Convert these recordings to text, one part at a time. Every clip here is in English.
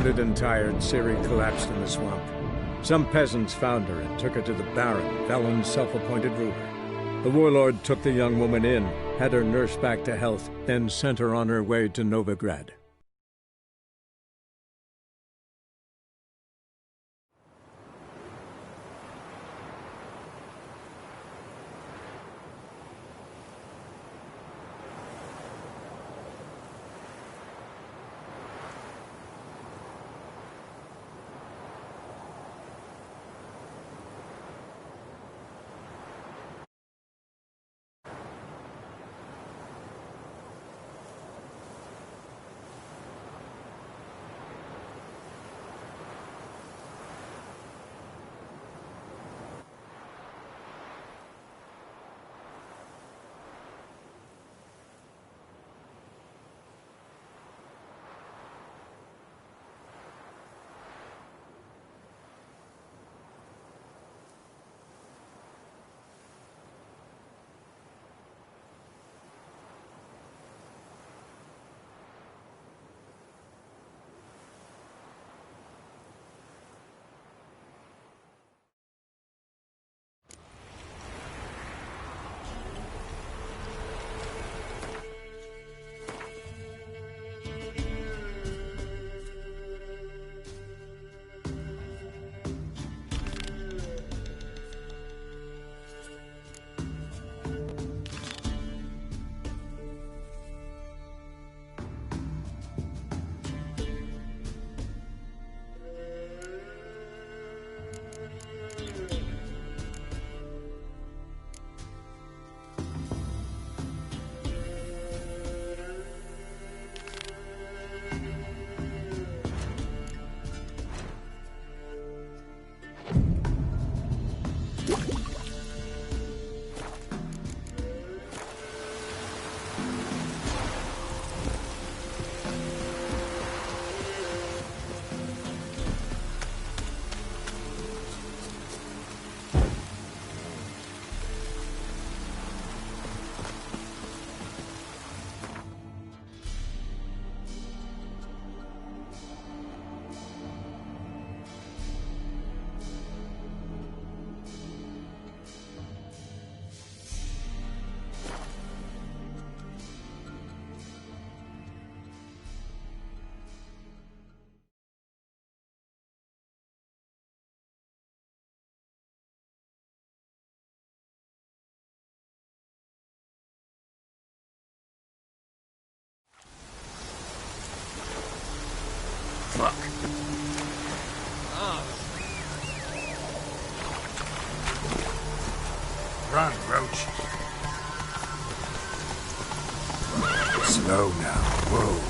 bloated and tired, Ciri collapsed in the swamp. Some peasants found her and took her to the Baron, Valen's self-appointed ruler. The warlord took the young woman in, had her nursed back to health, then sent her on her way to Novigrad. Fuck. Run, Roach. Slow now. Whoa.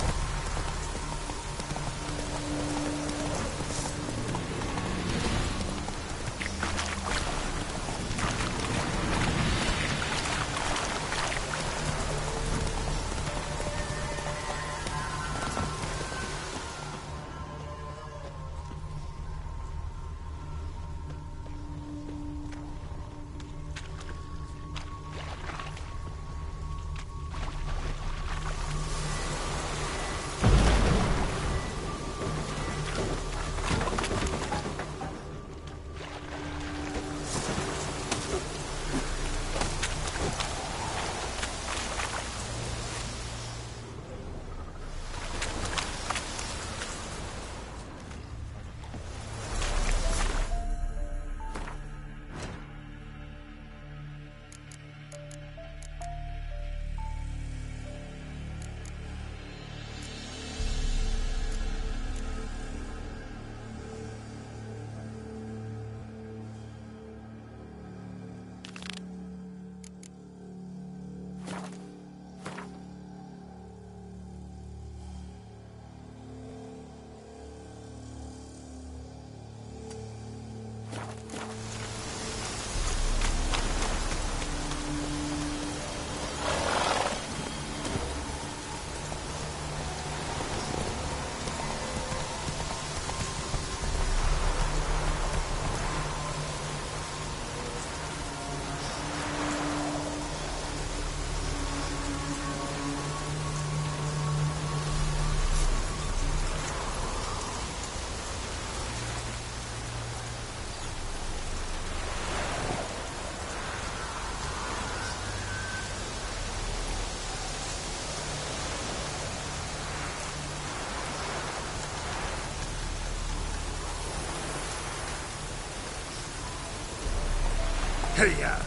Hiya!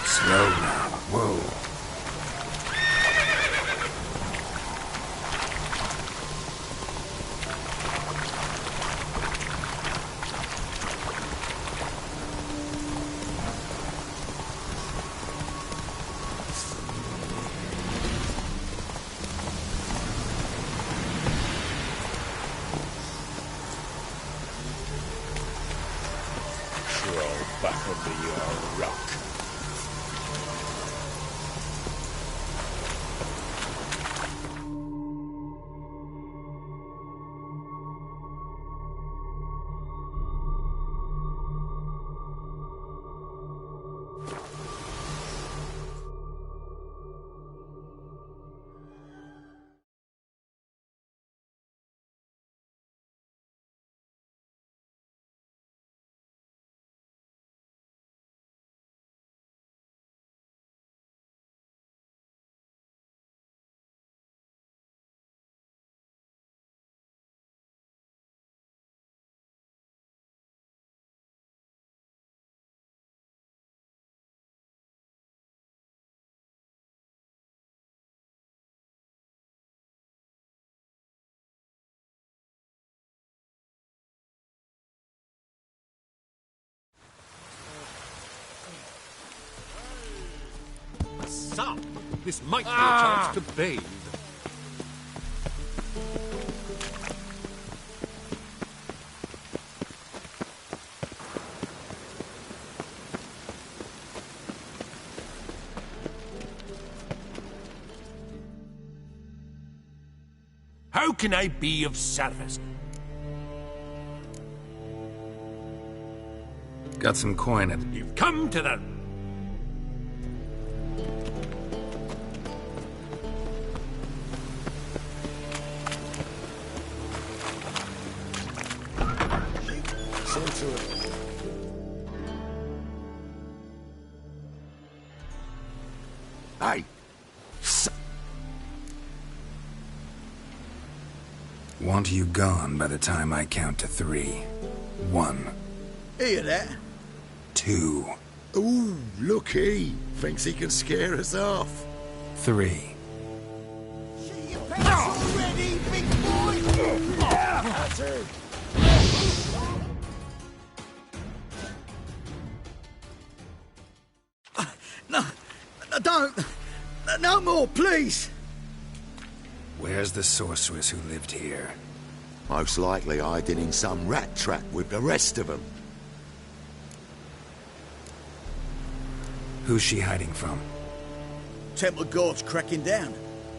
Slow now. Whoa. Back under your rock. Sup? This might be a chance to bathe. How can I be of service? Got some coin at... You've come to the... Hey! Want you gone by the time I count to 3. 1. Hear that? 2. Ooh, look he. Thinks he can scare us off. 3. See your pants already, big boy! That's it. No, don't. No more, please. Where's the sorceress who lived here? Most likely hiding in some rat trap with the rest of them. Who's she hiding from? Temple guards cracking down.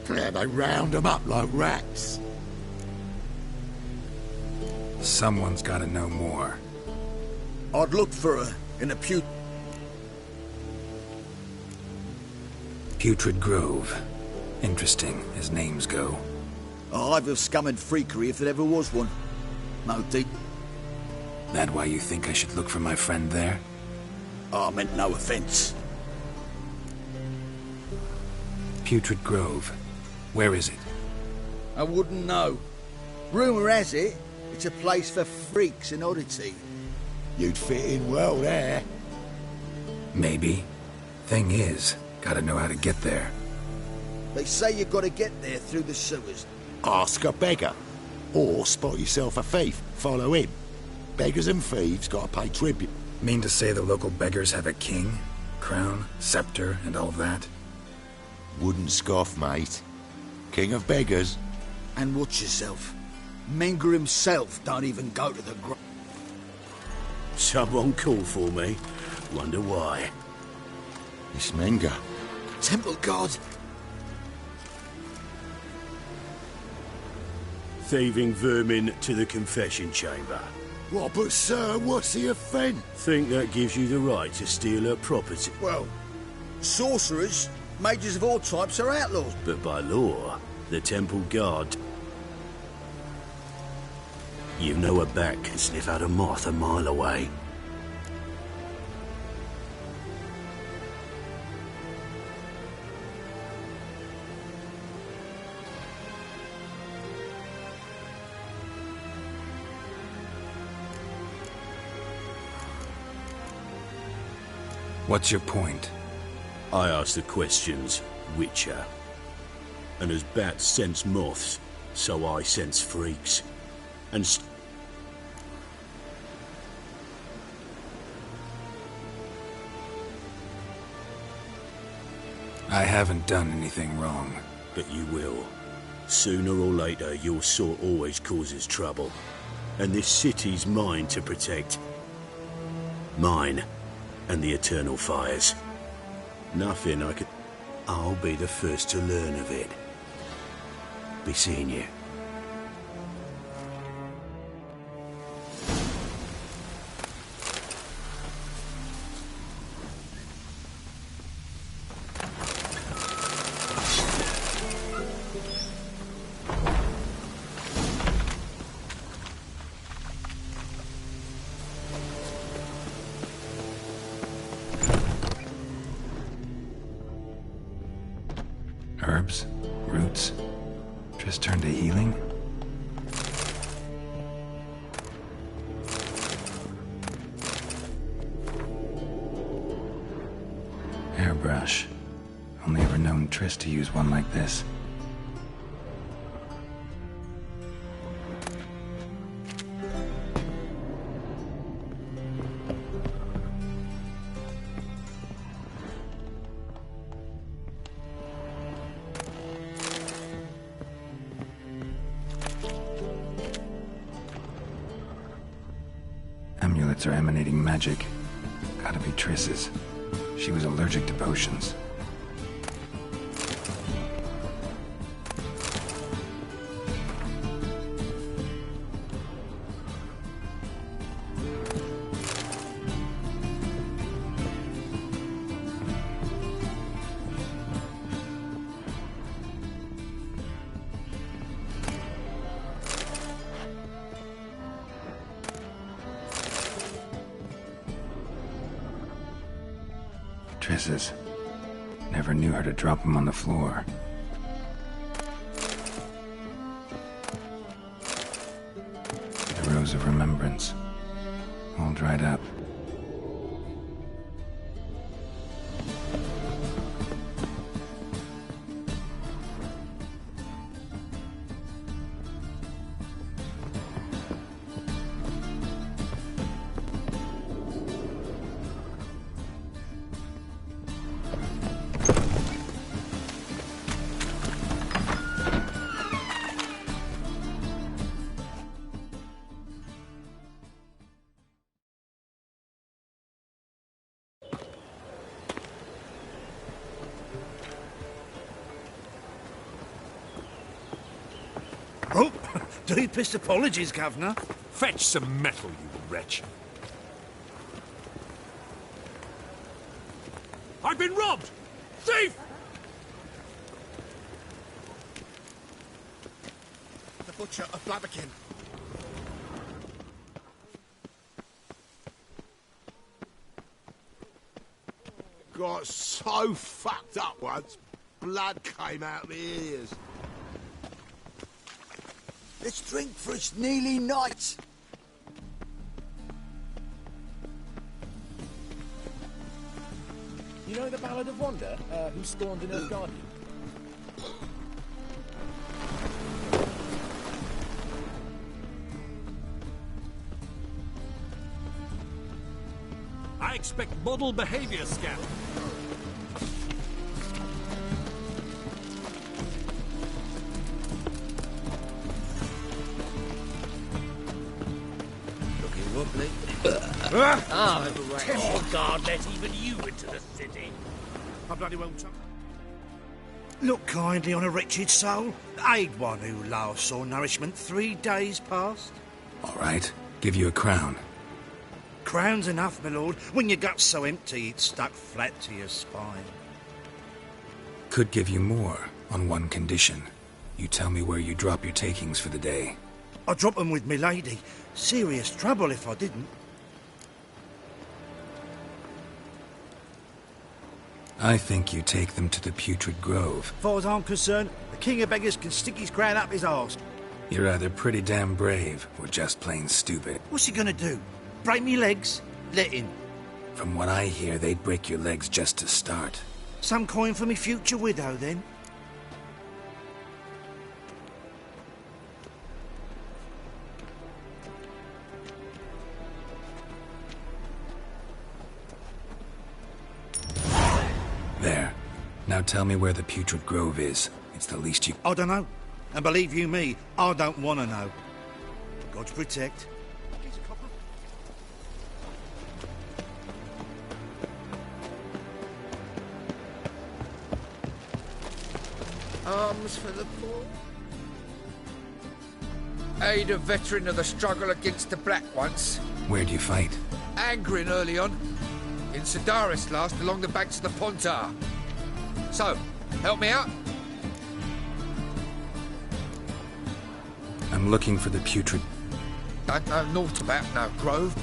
Yeah, they round them up like rats. Someone's gotta know more. I'd look for her in the Putrid Grove. Interesting, as names go. a hive of scum and freakery if there ever was one. No deep. That why you think I should look for my friend there? I meant no offence. Putrid Grove. Where is it? I wouldn't know. Rumour has it, it's a place for freaks and oddity. You'd fit in well there. Maybe. Thing is, gotta know how to get there. They say you gotta get there through the sewers. Ask a beggar. Or spot yourself a thief. Follow him. Beggars and thieves gotta pay tribute. Mean to say the local beggars have a king, crown, scepter, and all that? Wouldn't scoff, mate. King of beggars. And watch yourself. Menger himself don't even go to the Someone called for me. Wonder why. It's Menger. Temple guard. Thieving vermin to the confession chamber. What, but sir, what's the offence? Think that gives you the right to steal her property. Well, sorcerers, mages of all types are outlaws. But by law, the temple guard... You know a bat can sniff out a moth a mile away. What's your point? I ask the questions, Witcher. And as bats sense moths, so I sense freaks. And I haven't done anything wrong. but you will. Sooner or later, your sort always causes trouble. And this city's mine to protect. Mine and the eternal fires. Nothing I could... I'll be the first to learn of it. Be seeing you. Herbs? Roots? Just turn to healing? Airbrush. Only ever known Triss to use one like this. Amulets are emanating magic. Gotta be Triss's. She was allergic to potions. Triss's. Never knew her to drop them on the floor. The Rose of Remembrance. All dried up. Oh, deepest apologies, Governor. Fetch some metal, you wretch. I've been robbed! Thief! The Butcher of Blaviken. Got so fucked up once, blood came out my ears. Let's drink for its nearly night. You know the Ballad of Wanda, who spawned an Earth Guardian? I expect model behavior scan. Looking wobbly. Oh, God, let even you into the city. I bloody well look kindly on a wretched soul. Aid one who last saw nourishment 3 days past. All right, give you a crown. Crown's enough, my lord, when your gut's so empty it's stuck flat to your spine. Could give you more, on one condition. You tell me where you drop your takings for the day. I drop them with me lady. Serious trouble if I didn't. I think you take them to the Putrid Grove. As far as I'm concerned, the king of beggars can stick his crown up his arse. You're either pretty damn brave, or just plain stupid. What's he gonna do? Break me legs? Let him. From what I hear, they'd break your legs just to start. Some coin for me future widow, then? There. Now tell me where the Putrid Grove is. It's the least you... I don't know. And believe you me, I don't want to know. God's protect. Arms for the poor. Aid a veteran of the struggle against the Black once. Where'd you fight? Angrin early on. In Sedaris last, along the banks of the Pontar. So, help me out? I'm looking for the Putrid... Don't know naught about no grove.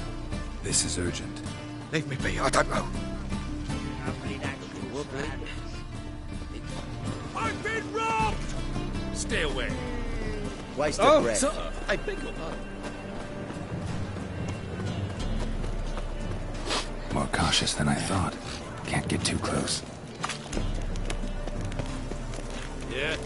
This is urgent. Leave me be, I don't know. I've been robbed! Stay away. Waste of breath. Sir, I beg your pardon. More cautious than I thought. Can't get too close. Yeah.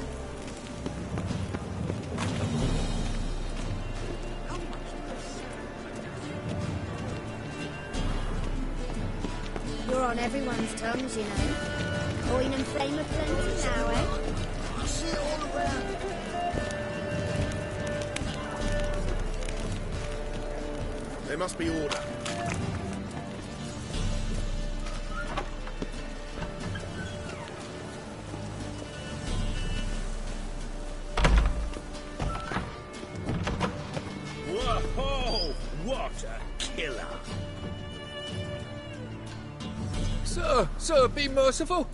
You're on everyone's tongues, you know. Coin and fame are plenty now, eh? I see it all around. There must be order. Whoa! What a killer! Sir, be merciful.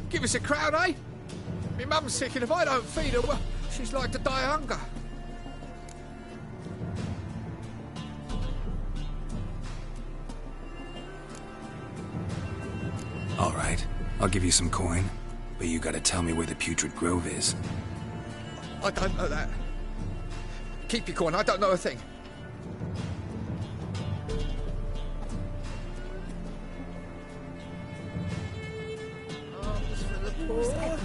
Give us a crown, eh? Me mum's sick, and if I don't feed her, well, she's like to die of hunger. All right. I'll give you some coin. But you gotta tell me where the Putrid Grove is. I don't know that. Keep your coin, I don't know a thing. Arms for the poor.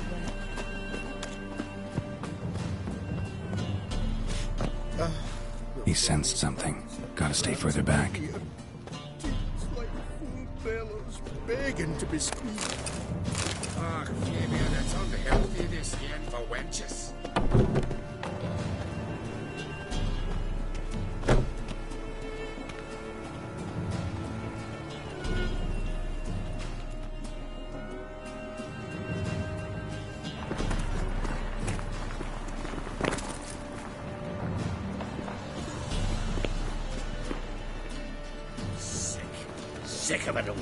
He sensed something. Gotta stay further back. It's like full bellows begging to be squeezed. Ah, maybe that's on the healthy this year for wenches. Sick of it all.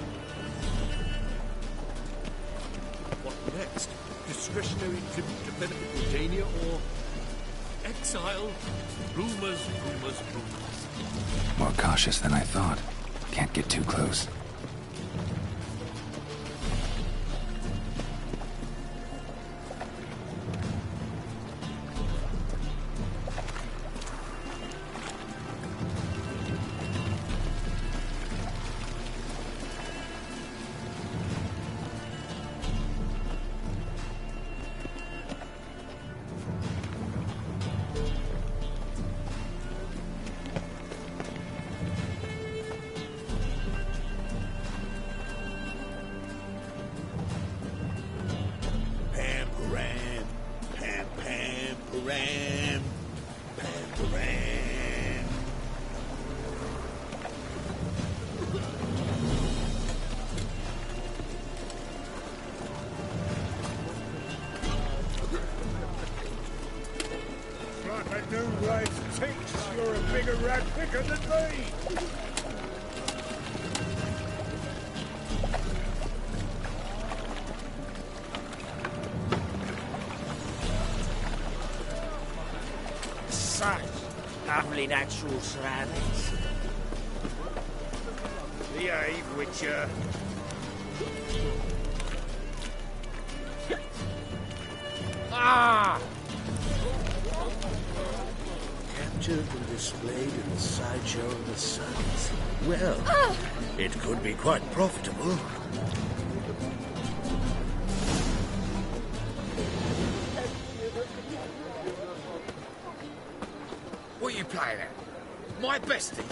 What next? Discretionary tribute to benefit Rodania or exile? Rumors. More cautious than I thought. Can't get too close. You're a bigger rat picker than me. Such lovely natural surroundings. Behave, Witcher. Ah! Captured and displayed in the sideshow of the suns. Well, it could be quite profitable. What are you playing at? My bestie?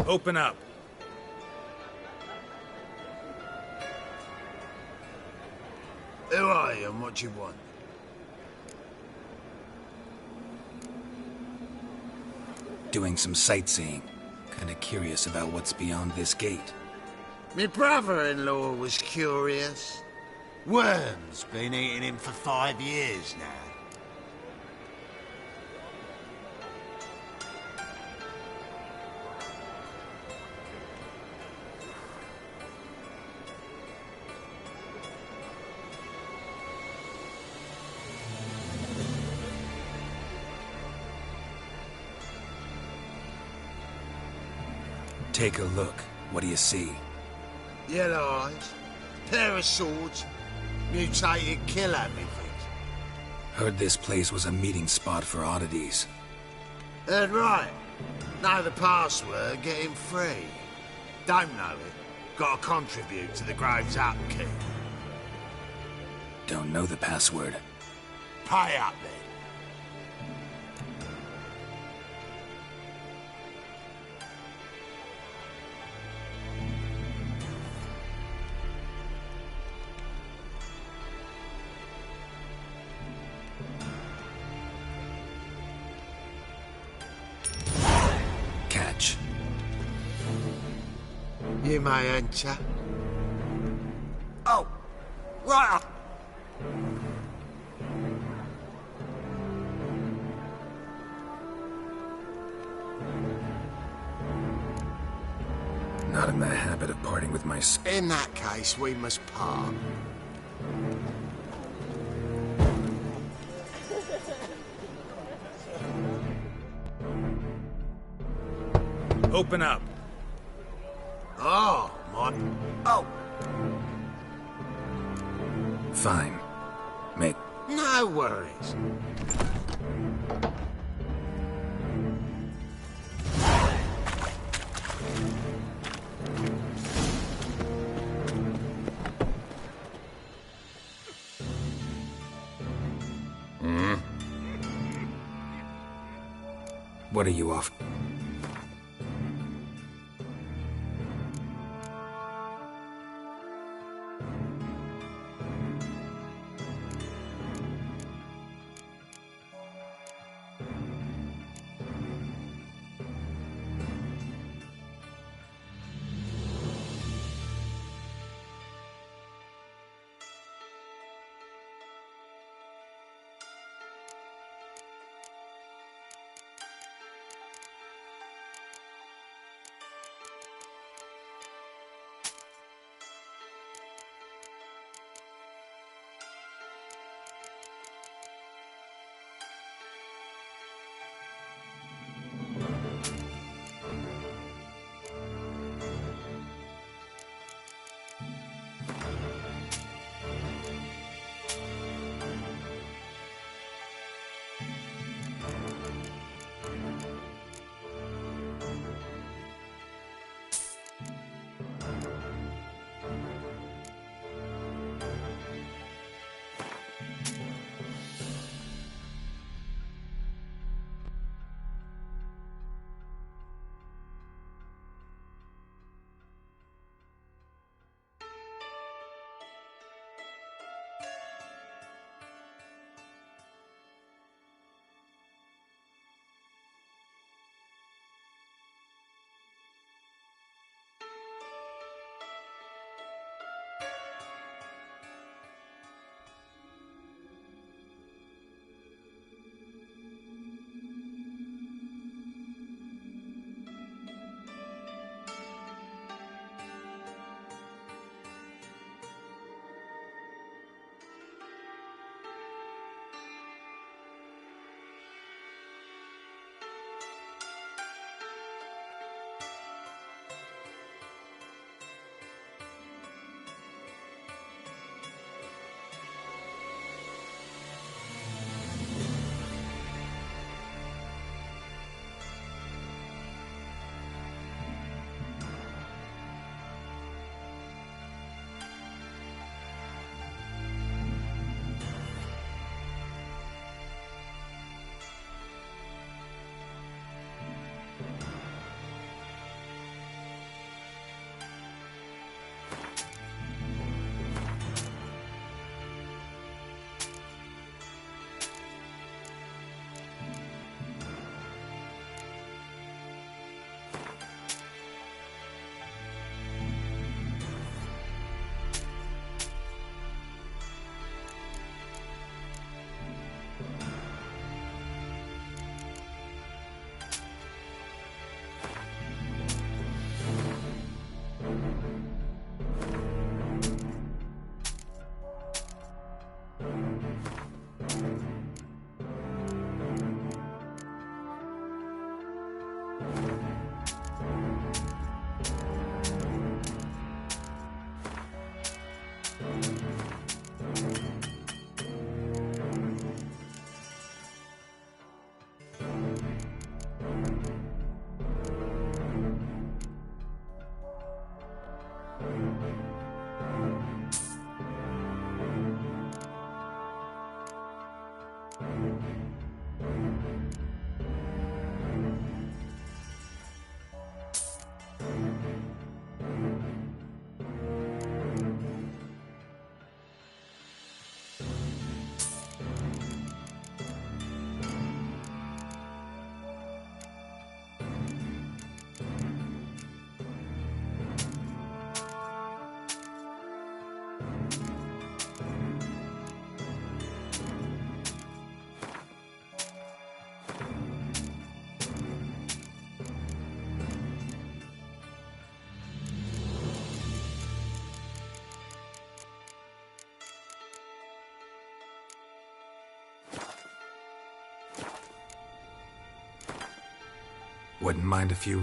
Open up. Who are you and what do you want? Doing some sightseeing. Kinda curious about what's beyond this gate. My brother-in-law was curious. Worms been eating him for 5 years now. Take a look. What do you see? Yellow eyes, pair of swords, mutated killer methods. Heard this place was a meeting spot for oddities. Heard right. Know the password, get him free. Don't know it, gotta contribute to the Grove's upkeep. Don't know the password. Pay up then. Catch. You may enter. Oh, right up. Not in the habit of parting with my... In that case, we must part. Open up. Oh, my... Oh! Fine. Make... No worries. What are you off? Wouldn't mind a few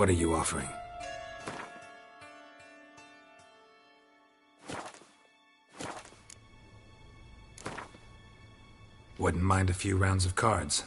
What are you offering? Wouldn't mind a few rounds of cards.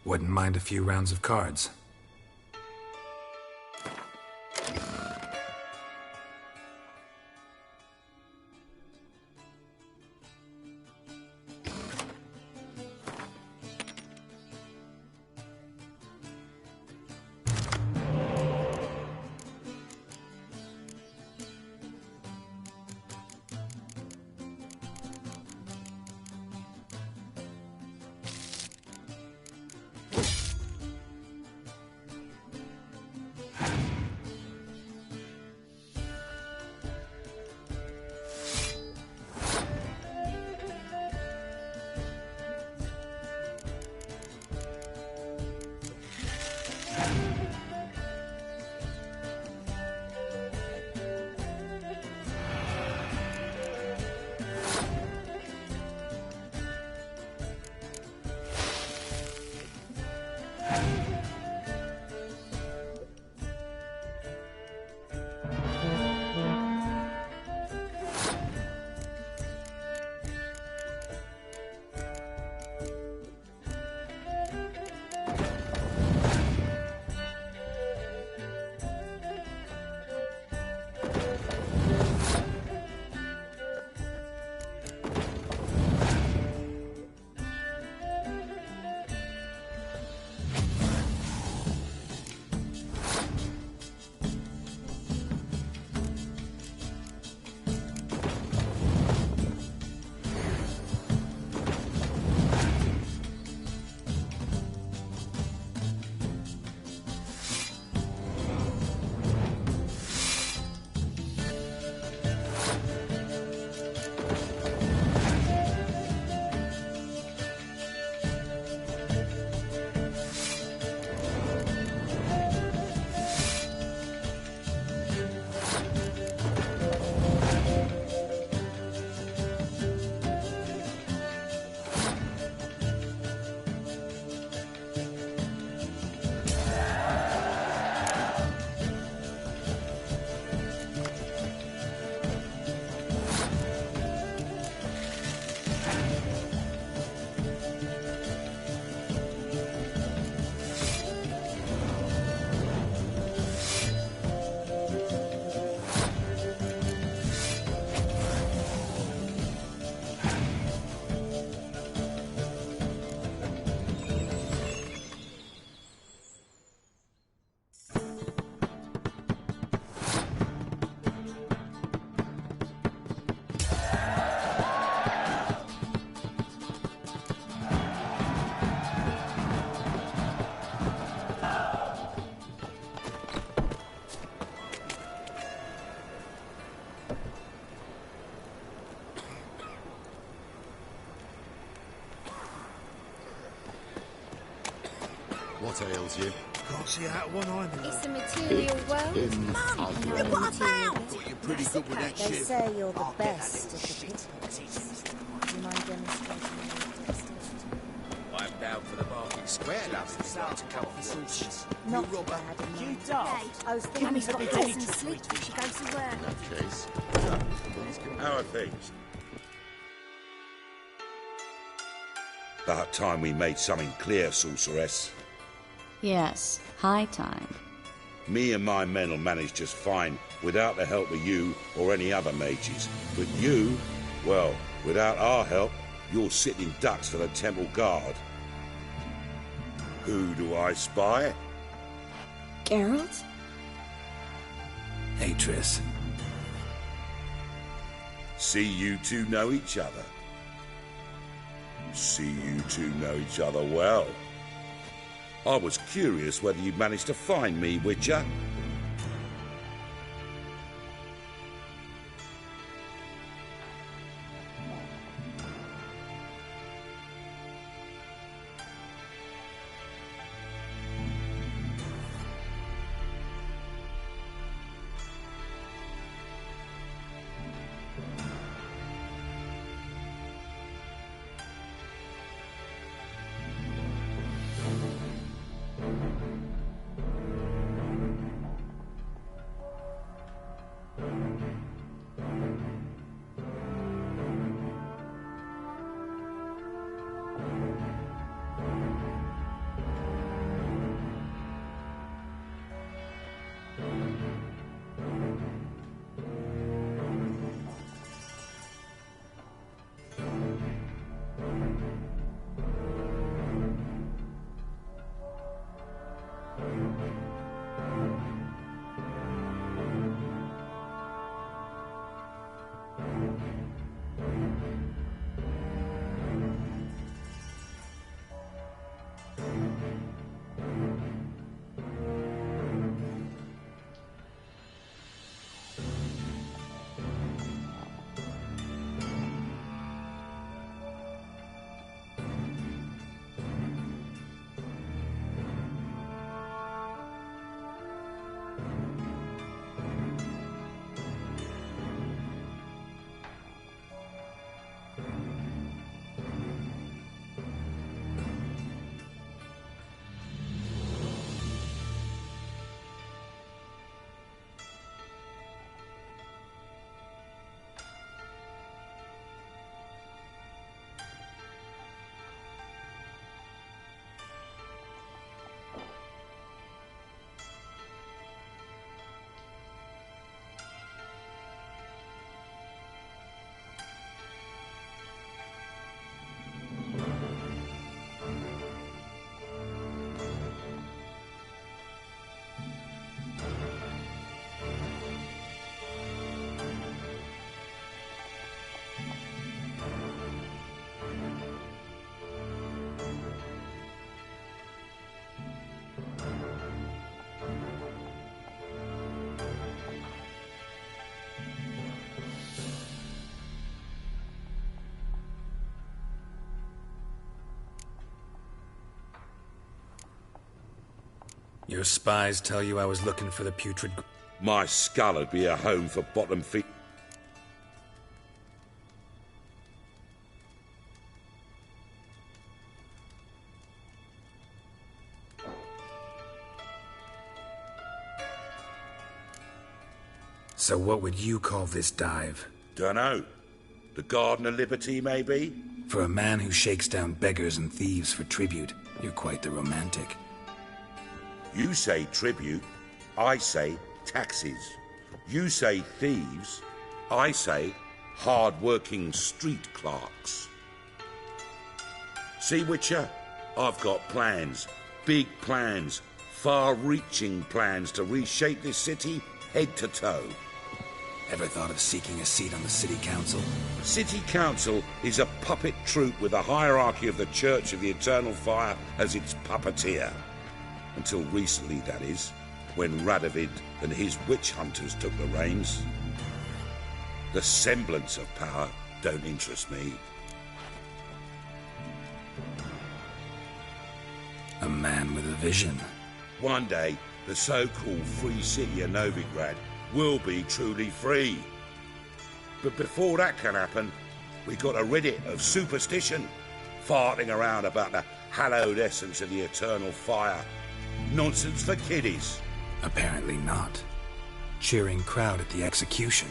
Wouldn't mind a few rounds of cards. What ails you? Can't see out one eye. It's a material world. Mum, look what I found. Thought you're pretty good with that They shit. say you're the best at the pickles. Do you mind demonstrating your dexterity? I'm down for the market square, love. It's like to come for sushi. Not bad enough. You daft. I was thinking Mummy's got of to get some sleep before she goes to work. In that case, How are things? About time we made something clear, sorceress. Yes, high time. Me and my men will manage just fine without the help of you or any other mages. But you, well, without our help, you're sitting ducks for the temple guard. Who do I spy? Geralt? Hey, Triss. See you two know each other. See you two know each other well. I was curious whether you'd managed to find me, Witcher. Your spies tell you I was looking for the putrid... My skull would be a home for bottom feet. So what would you call this dive? Dunno. The Garden of Liberty, maybe? For a man who shakes down beggars and thieves for tribute, you're quite the romantic. You say tribute, I say taxes. You say thieves, I say hard-working street clerks. See, Witcher? I've got plans. Big plans. Far-reaching plans to reshape this city head to toe. Ever thought of seeking a seat on the city council? City council is a puppet troupe with a hierarchy of the Church of the Eternal Fire as its puppeteer. Until recently, that is, when Radovid and his witch hunters took the reins. The semblance of power don't interest me. A man with a vision. One day, the so-called free city of Novigrad will be truly free. But before that can happen, we got a rid of superstition, farting around about the hallowed essence of the eternal fire. Nonsense for kiddies. Apparently not. Cheering crowd at the execution.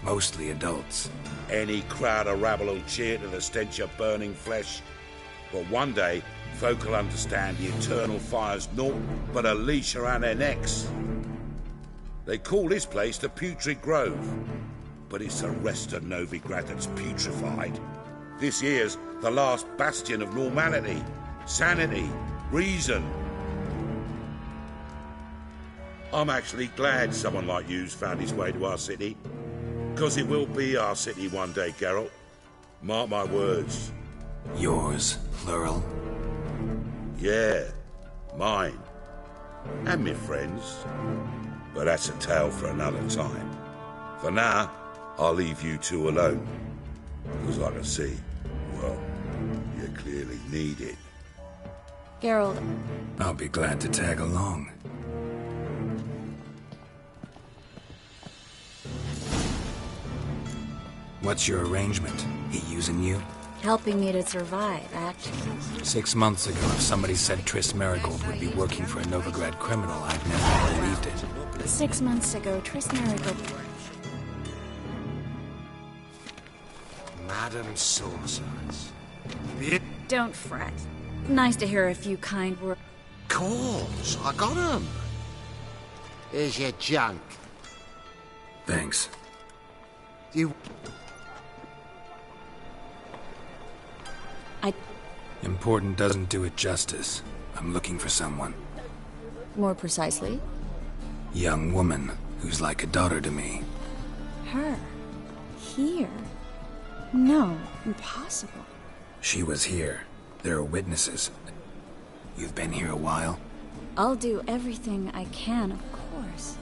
Mostly adults. Any crowd of rabble will cheer to the stench of burning flesh. But one day, folk will understand the eternal fire's naught but a leash around their necks. They call this place the Putrid Grove, but it's the rest of Novigrad that's putrefied. This here's the last bastion of normality, sanity, reason. I'm actually glad someone like you's found his way to our city. Because it will be our city one day, Geralt. Mark my words. Yours, plural? Yeah, mine. And me friends. But that's a tale for another time. For now, I'll leave you two alone. Because I can see, well, you clearly need it. Geralt. I'll be glad to tag along. What's your arrangement? He using you? Helping me to survive, actually. 6 months ago, if somebody said Triss Marigold would be working for a Novigrad criminal, I'd never believed it. 6 months ago, Triss Marigold... Madam Sorceress. Don't fret. Nice to hear a few kind words. Course, I got 'em. Here's your junk. Thanks. You... Important doesn't do it justice. I'm looking for someone. More precisely? Young woman who's like a daughter to me. Her? Here? No, impossible. She was here. There are witnesses. You've been here a while? I'll do everything I can, of course.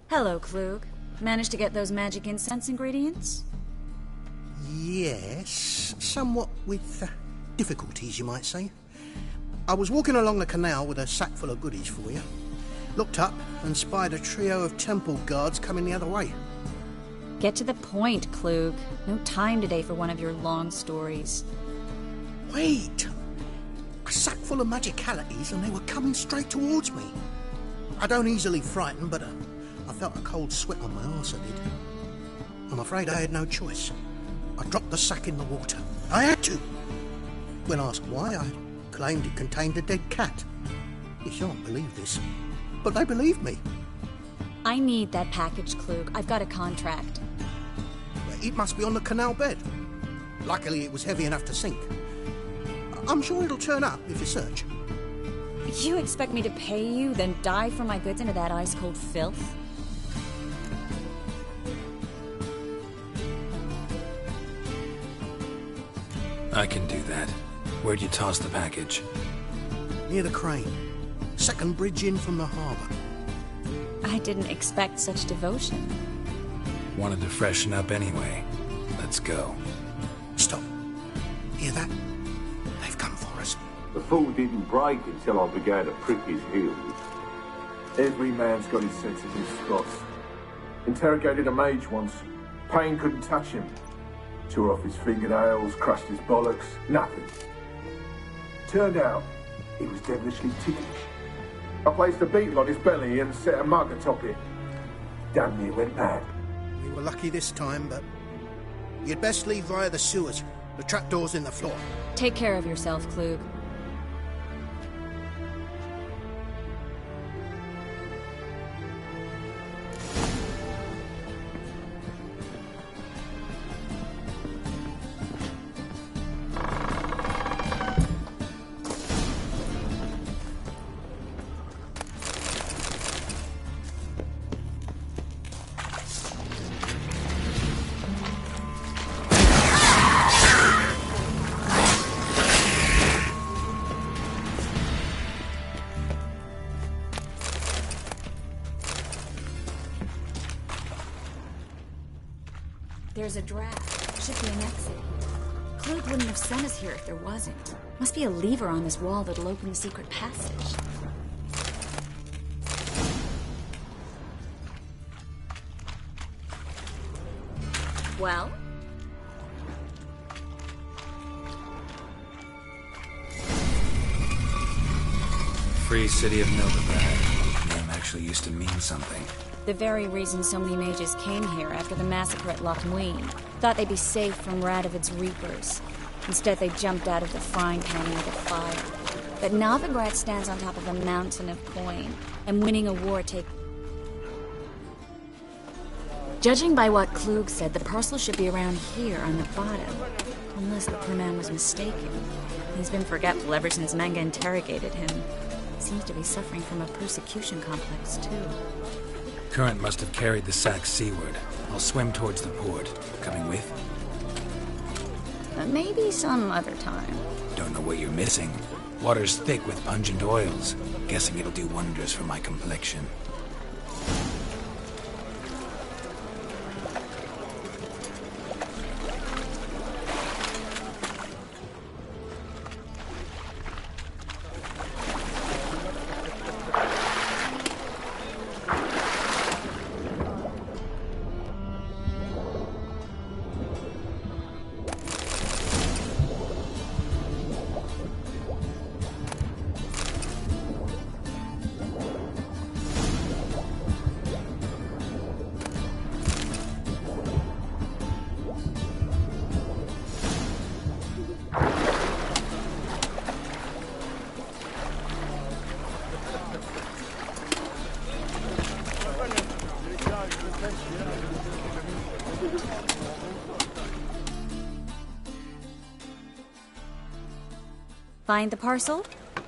Hello, Klug. Managed to get those magic incense ingredients? Yes, somewhat with difficulties, you might say. I was walking along the canal with a sack full of goodies for you. Looked up and spied a trio of temple guards coming the other way. Get to the point, Klug. No time today for one of your long stories. Wait! A sack full of magicalities and they were coming straight towards me. I don't easily frighten, but I felt a cold sweat on my arse, I did. I'm afraid I had no choice. I dropped the sack in the water. I had to! When asked why, I claimed it contained a dead cat. You shan't believe this, but they believed me. I need that package, Klug. I've got a contract. It must be on the canal bed. Luckily, it was heavy enough to sink. I'm sure it'll turn up if you search. You expect me to pay you, then dive for my goods into that ice-cold filth? I can do that. Where'd you toss the package? Near the crane. Second bridge in from the harbour. I didn't expect such devotion. Wanted to freshen up anyway. Let's go. Stop. Hear that? They've come for us. The fall didn't break until I began to prick his heels. Every man's got his sensitive spots. Interrogated a mage once. Pain couldn't touch him. Tore off his fingernails, crushed his bollocks, nothing. Turned out, he was devilishly ticklish. I placed a beetle on his belly and set a mug atop it. Damn near went mad. We were lucky this time, but you'd best leave via the sewers. The trapdoor's in the floor. Take care of yourself, Klug. There's a draft. Should be an exit. Klug wouldn't have sent us here if there wasn't. Must be a lever on this wall that'll open the secret passage. Well? Free City of Novigrad. Name actually used to mean something. The very reason so many mages came here after the massacre at Loch Muin. Thought they'd be safe from Radovid's reapers. Instead, they jumped out of the frying pan into the fire. But Novigrad stands on top of a mountain of coin, and winning a war Judging by what Klug said, the parcel should be around here on the bottom. Unless the poor man was mistaken. He's been forgetful ever since Manga interrogated him. Seems to be suffering from a persecution complex, too. Current must have carried the sack seaward. I'll swim towards the port. Coming with? Maybe some other time. Don't know what you're missing. Water's thick with pungent oils. Guessing it'll do wonders for my complexion. Find the parcel?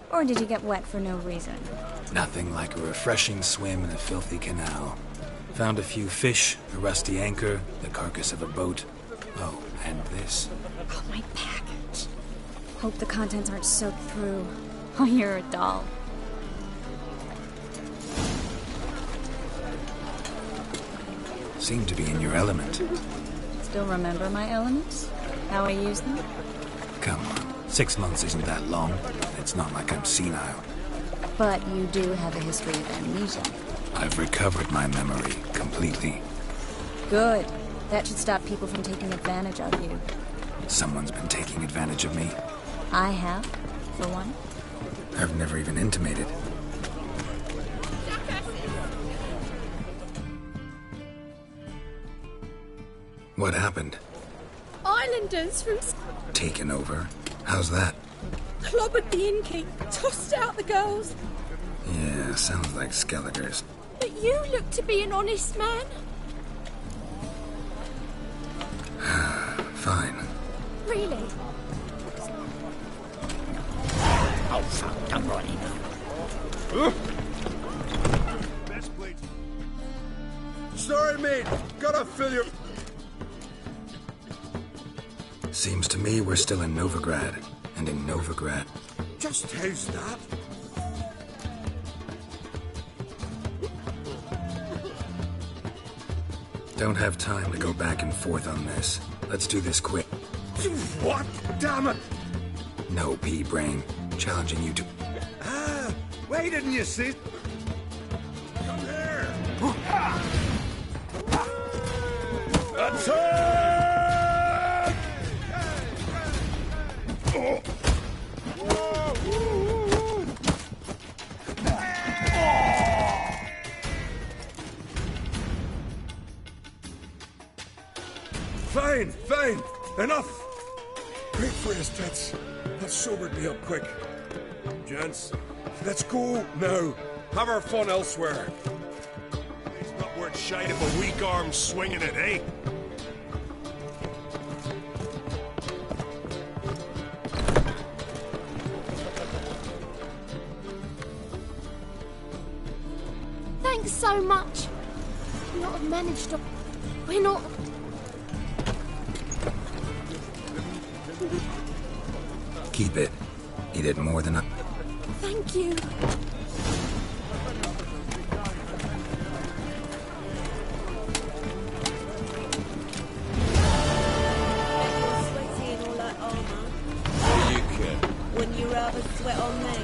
Or did you get wet for no reason? Nothing like a refreshing swim in a filthy canal. Found a few fish, a rusty anchor, the carcass of a boat. Oh, and this. Oh, my package. Hope the contents aren't soaked through. Oh, you're a doll. Seem to be in your element. Still remember my elements? How I use them? Come on. 6 months isn't that long. It's not like I'm senile. But you do have a history of amnesia. I've recovered my memory completely. Good. That should stop people from taking advantage of you. Someone's been taking advantage of me. I have, for one. I've never even intimated. What happened? Islanders from... Taken over? How's that? Clobbered the innkeep, tossed out the girls. Yeah, sounds like Skelligers. But you look to be an honest man. Fine. Really? Oh, fuck, I'm right now. Sorry, mate. Gotta fill your... Seems to me we're still in Novigrad. And in Novigrad... Just how's that? Don't have time to go back and forth on this. Let's do this quick. What? Damn it! No pea-brain. Challenging you to... Ah, why didn't you see? Come here! Attack! Oh. Fine, fine. Enough. Great for his tits. That sobered me up quick. Gents, let's go now. Have our fun elsewhere. It's not worth shite if a weak arm's swinging it, eh? Thanks so much. We'd not have managed to... We're not... Keep it. He did more than I... Thank you. Sweaty in all that armour. Do you care? Wouldn't you rather sweat on me?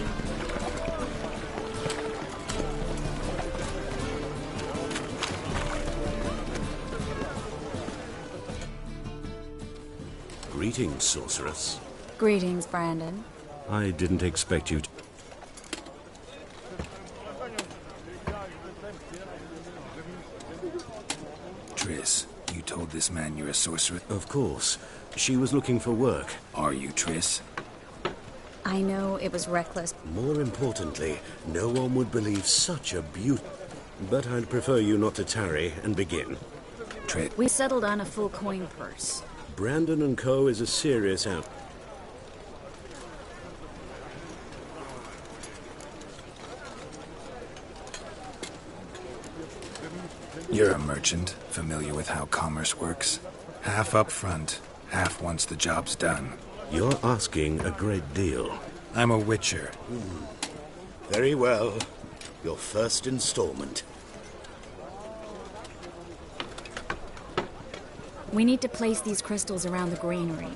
Greetings, sorceress. Greetings, Brandon. I didn't expect you to... Triss, you told this man you're a sorceress? Of course. She was looking for work. Are you, Triss? I know it was reckless. More importantly, no one would believe such a beauty. But I'd prefer you not to tarry and begin. Triss. We settled on a full coin purse. Brandon and Co. is a serious out. You're a merchant, familiar with how commerce works. Half up front, half once the job's done. You're asking a great deal. I'm a witcher. Very well. Your first installment. We need to place these crystals around the granary.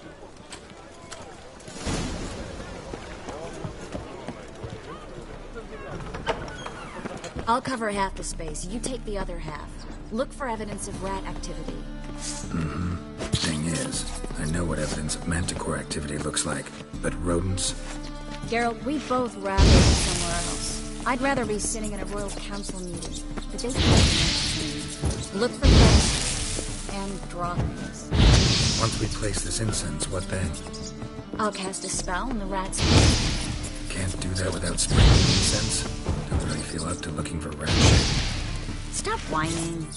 I'll cover half the space. You take the other half. Look for evidence of rat activity. Mm-hmm. Thing is, I know what evidence of manticore activity looks like, but rodents? Geralt, we both rather be somewhere else. I'd rather be sitting in a royal council meeting, but they can't. Look for ghosts and drawings. Once we place this incense, what then? I'll cast a spell and the rats... Can't do that without sprinkling incense. Don't really feel up to looking for rat shit. Stop whining.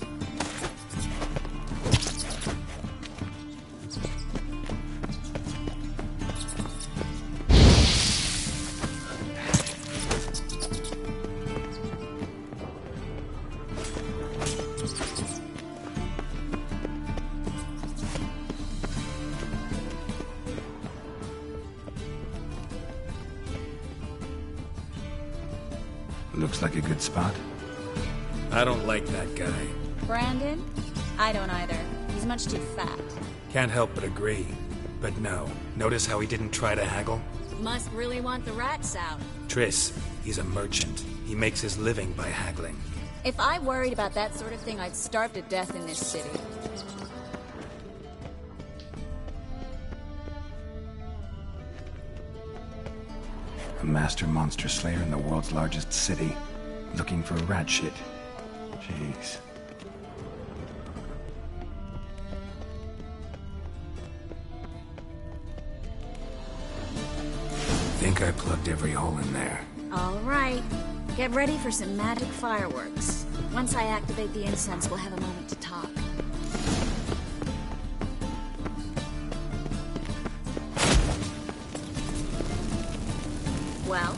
Looks like a good spot. I don't like that guy. Brandon? I don't either. He's much too fat. Can't help but agree. But no. Notice how he didn't try to haggle? Must really want the rats out. Triss, he's a merchant. He makes his living by haggling. If I worried about that sort of thing, I'd starve to death in this city. A master monster slayer in the world's largest city. Looking for rat shit. Jeez. Think I plugged every hole in there. All right. Get ready for some magic fireworks. Once I activate the incense, we'll have a moment to talk. Well?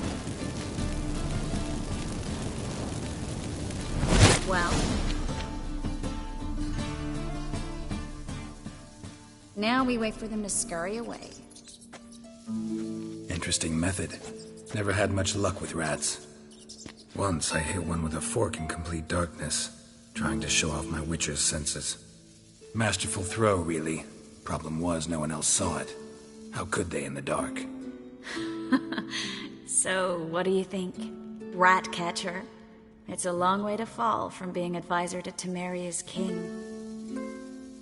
Well? Now we wait for them to scurry away. Interesting method. Never had much luck with rats. Once I hit one with a fork in complete darkness, trying to show off my witcher's senses. Masterful throw, really. Problem was, no one else saw it. How could they in the dark? So, what do you think? Rat catcher? It's a long way to fall from being advisor to Temeria's king.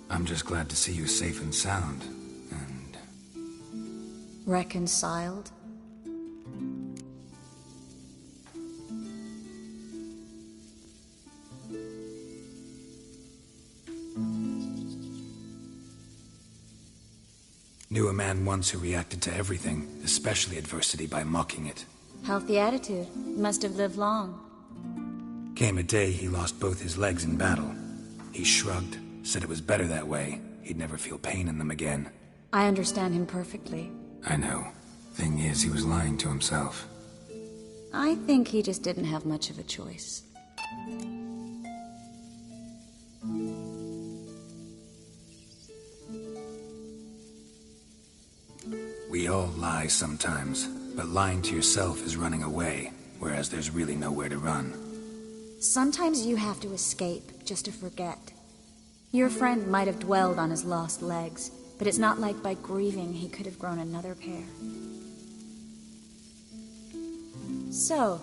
I'm just glad to see you safe and sound. Reconciled? Knew a man once who reacted to everything, especially adversity, by mocking it. Healthy attitude. Must have lived long. Came a day he lost both his legs in battle. He shrugged, said it was better that way. He'd never feel pain in them again. I understand him perfectly. I know. Thing is, he was lying to himself. I think he just didn't have much of a choice. We all lie sometimes, but lying to yourself is running away, whereas there's really nowhere to run. Sometimes you have to escape, just to forget. Your friend might have dwelled on his lost legs, but it's not like by grieving he could have grown another pair. So,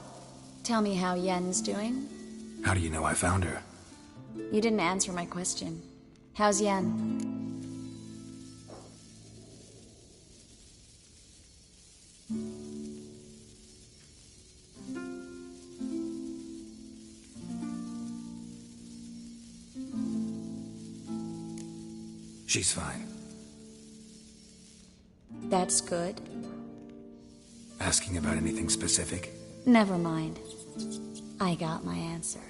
tell me how Yen's doing? How do you know I found her? You didn't answer my question. How's Yen? She's fine. That's good. Asking about anything specific? Never mind. I got my answer.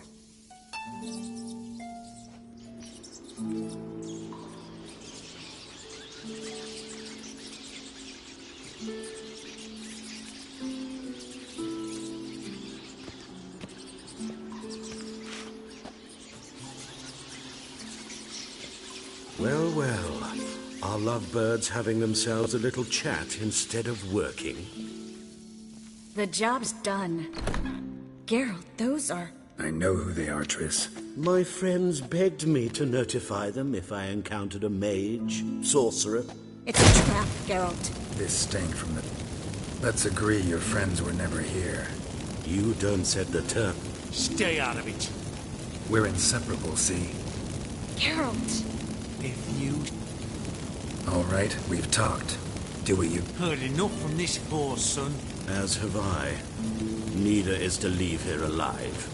Well, well. Our lovebirds having themselves a little chat instead of working. The job's done. Geralt, those are... I know who they are, Triss. My friends begged me to notify them if I encountered a mage, sorcerer. It's a trap, Geralt. This stank from the... Let's agree your friends were never here. You don't set the term. Stay out of it. We're inseparable, see? Geralt! If you... All right, we've talked. Do what you... Heard enough from this horse, son. As have I. Neither is to leave here alive.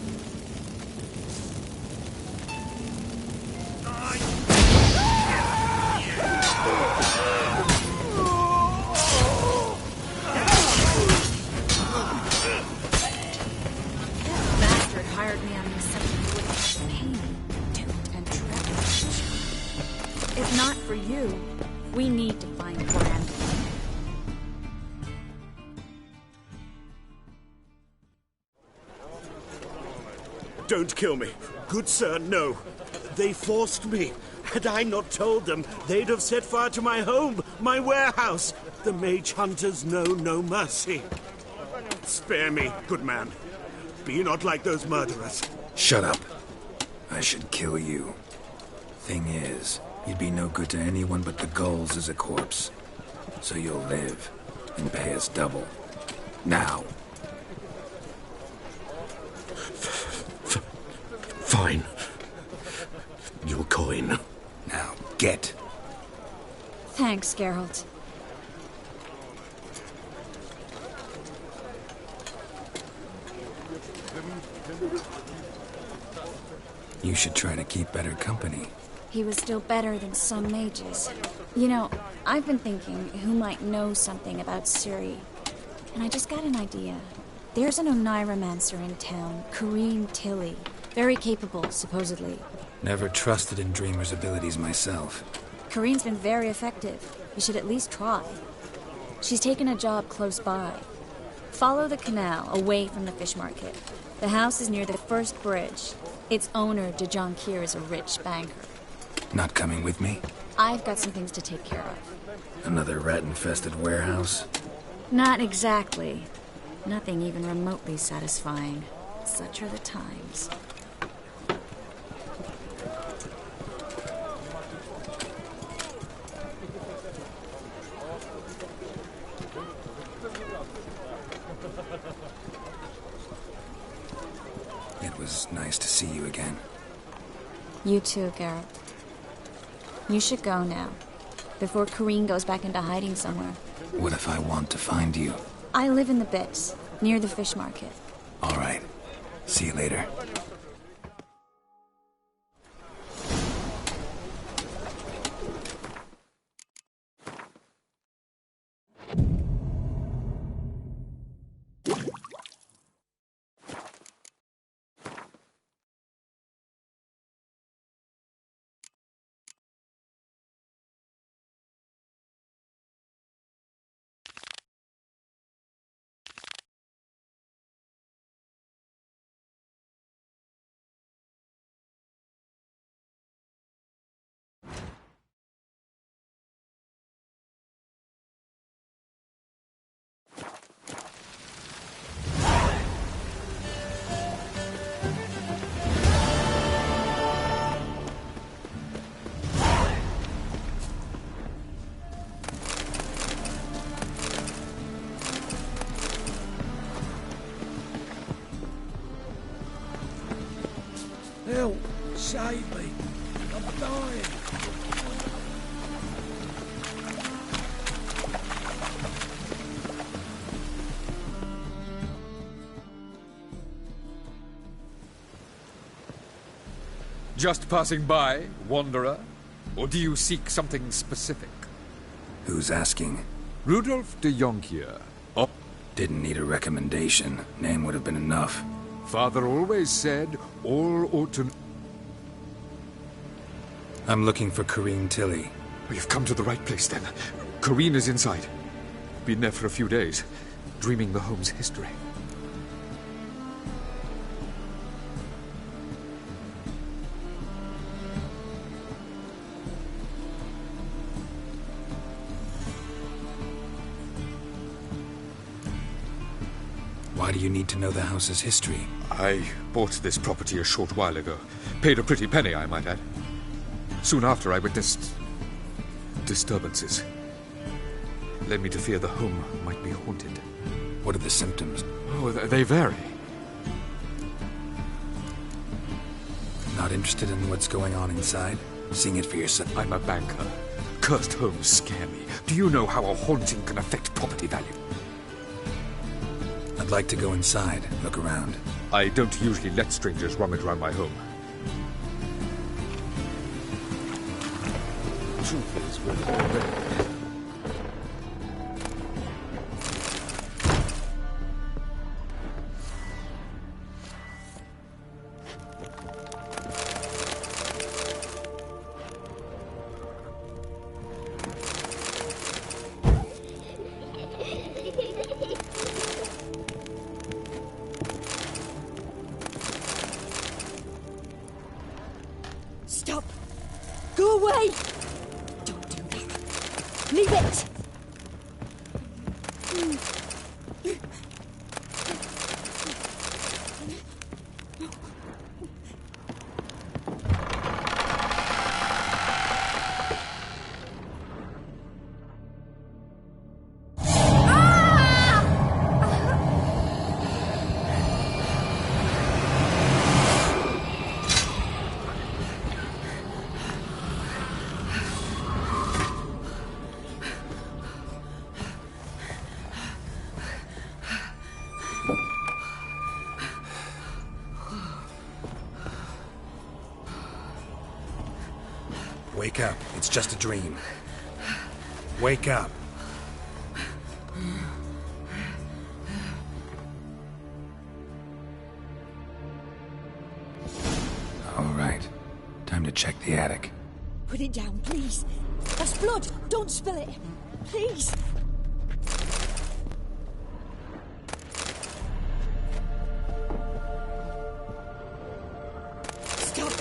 Bastard hired me on the assumption he would have pain, doubt, and trepidation. If not for you, we need to find Brandon. Don't kill me. Good sir, no. They forced me. Had I not told them, they'd have set fire to my home, my warehouse. The mage hunters know no mercy. Spare me, good man. be, not like those murderers. Shut up. I should kill you. Thing is, you'd be no good to anyone but the gulls as a corpse. So you'll live and pay us double. Now. Fine. Your coin. Now, get. Thanks, Geralt. You should try to keep better company. He was still better than some mages. You know, I've been thinking who might know something about Ciri. And I just got an idea. There's an Oneiromancer in town, Corrine Tilly. Very capable, supposedly. Never trusted in Dreamer's abilities myself. Corrine's been very effective. You should at least try. She's taken a job close by. Follow the canal, away from the fish market. The house is near the first bridge. Its owner, de Jonquier, is a rich banker. Not coming with me? I've got some things to take care of. Another rat-infested warehouse? Not exactly. Nothing even remotely satisfying. Such are the times. It was nice to see you again. You too, Geralt. You should go now, before Corrine goes back into hiding somewhere. What if I want to find you? I live in the Bits, near the fish market. All right. See you later. Help! Save me! I'm dying! Just passing by, wanderer? Or do you seek something specific? Who's asking? Rudolf de Jonquier. Oh. Didn't need a recommendation. Name would have been enough. Father always said, all ought to... I'm looking for Corrine Tilly. You've come to the right place, then. Corrine is inside. Been there for a few days, dreaming the home's history. Why do you need to know the house's history? I bought this property a short while ago. Paid a pretty penny, I might add. Soon after, I witnessed disturbances. Led me to fear the home might be haunted. What are the symptoms? Oh, they vary. Not interested in what's going on inside? Seeing it for yourself? I'm a banker. Cursed homes scare me. Do you know how a haunting can affect property value? I'd like to go inside, look around. I don't usually let strangers rummage around my home. Truth is, we're already... Stop! Go away! Don't do that. Leave it! Wake up. It's just a dream. Wake up. All right. Time to check the attic. Put it down, please. That's blood. Don't spill it. Please. Stop.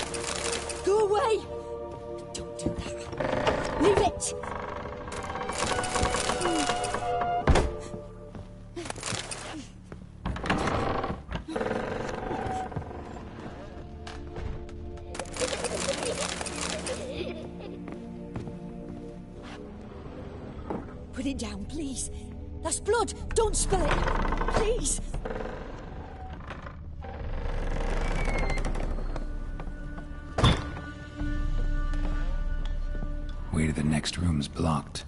Go away. Don't do that. Leave it. Put it down, please. That's blood. Don't spill it. Please. Way to the next room's blocked.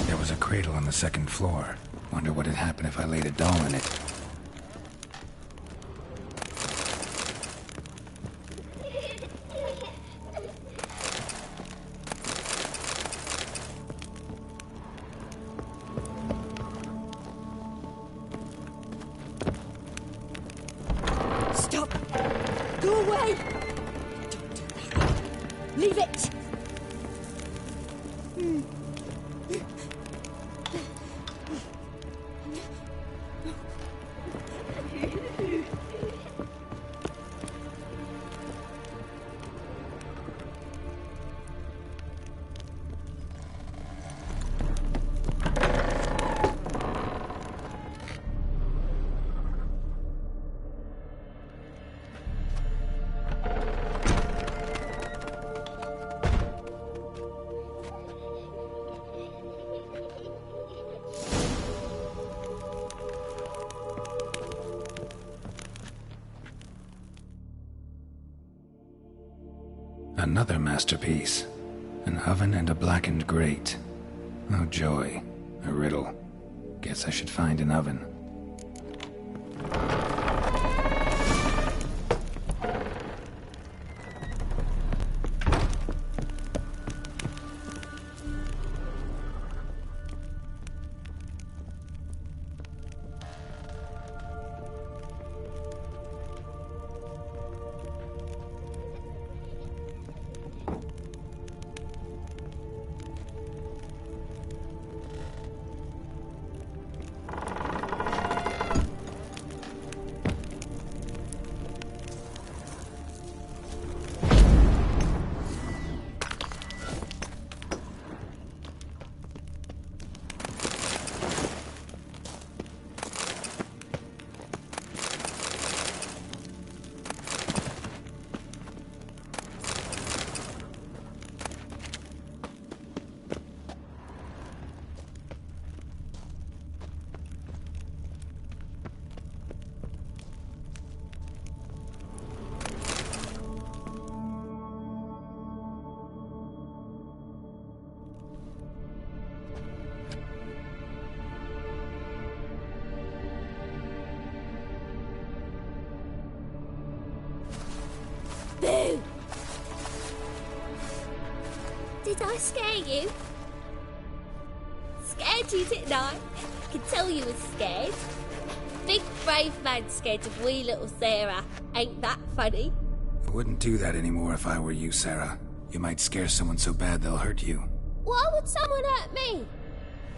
There was a cradle on the second floor. Wonder what had happened if I laid a doll in it. Stop. Go away. Don't do that. Leave it. Another masterpiece. An oven and a blackened grate. Oh joy. A riddle. Guess I should find an oven. Boo! Did I scare you? Scared you, didn't I? I could tell you was scared. Big brave man scared of wee little Sarah. Ain't that funny? I wouldn't do that anymore if I were you, Sarah. You might scare someone so bad they'll hurt you. Why would someone hurt me?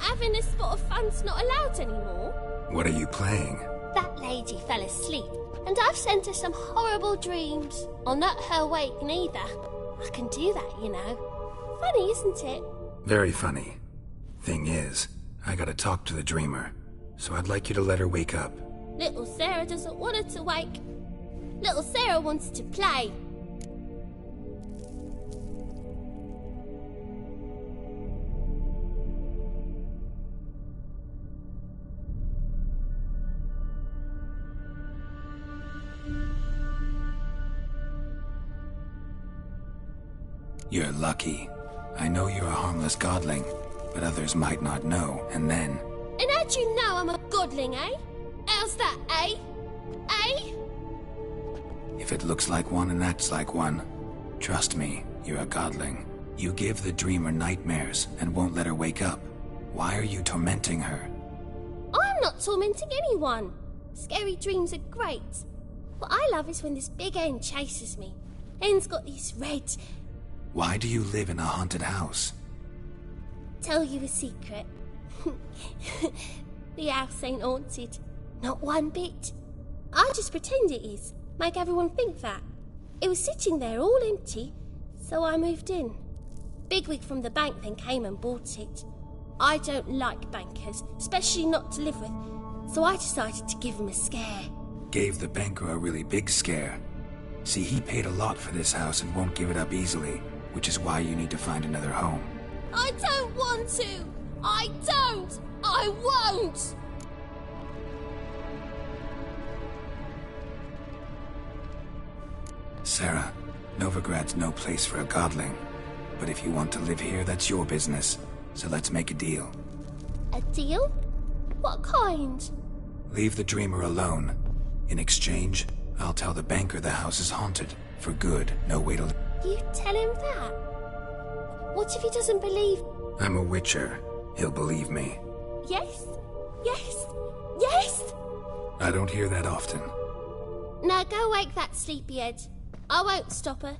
Having a spot of fun's not allowed anymore. What are you playing? That lady fell asleep, and I've sent her some horrible dreams. I'll not her awake neither. I can do that, you know. Funny, isn't it? Very funny. Thing is, I gotta talk to the dreamer, so I'd like you to let her wake up. Little Sarah doesn't want her to wake. Little Sarah wanted to play. You're lucky. I know you're a harmless godling, but others might not know, and then... And how do you know I'm a godling, eh? How's that, eh? Eh? If it looks like one and acts like one, trust me, you're a godling. You give the dreamer nightmares and won't let her wake up. Why are you tormenting her? I'm not tormenting anyone. Scary dreams are great. What I love is when this big hen chases me. Hen's got these red... Why do you live in a haunted house? Tell you a secret. The house ain't haunted. Not one bit. I just pretend it is. Make everyone think that. It was sitting there all empty, so I moved in. Bigwig from the bank then came and bought it. I don't like bankers, especially not to live with, so I decided to give him a scare. Gave the banker a really big scare. See, he paid a lot for this house and won't give it up easily, which is why you need to find another home. I don't want to! I don't! I won't! Sarah, Novigrad's no place for a godling. But if you want to live here, that's your business. So let's make a deal. A deal? What kind? Leave the dreamer alone. In exchange, I'll tell the banker the house is haunted. For good, no way to... You tell him that? What if he doesn't believe... I'm a witcher. He'll believe me. Yes? Yes? Yes? I don't hear that often. Now go wake that sleepyhead. I won't stop her.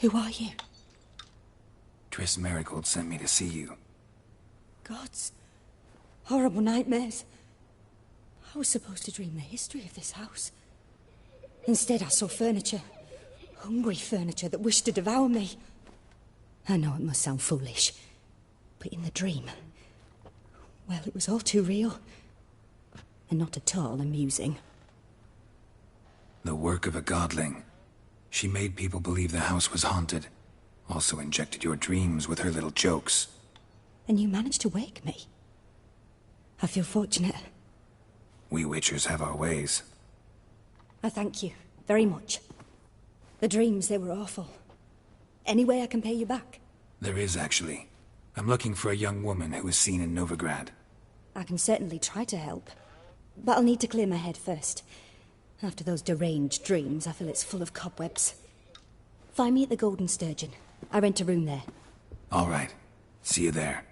Who are you? Triss Marigold sent me to see you. Gods. Horrible nightmares. I was supposed to dream the history of this house. Instead, I saw furniture. Hungry furniture that wished to devour me. I know it must sound foolish, but in the dream, well, it was all too real. And not at all amusing. The work of a godling. She made people believe the house was haunted. Also injected your dreams with her little jokes. And you managed to wake me. I feel fortunate. We witchers have our ways. I thank you very much. The dreams, they were awful. Any way I can pay you back? There is, actually. I'm looking for a young woman who was seen in Novigrad. I can certainly try to help. But I'll need to clear my head first. After those deranged dreams, I feel it's full of cobwebs. Find me at the Golden Sturgeon. I rent a room there. All right. See you there.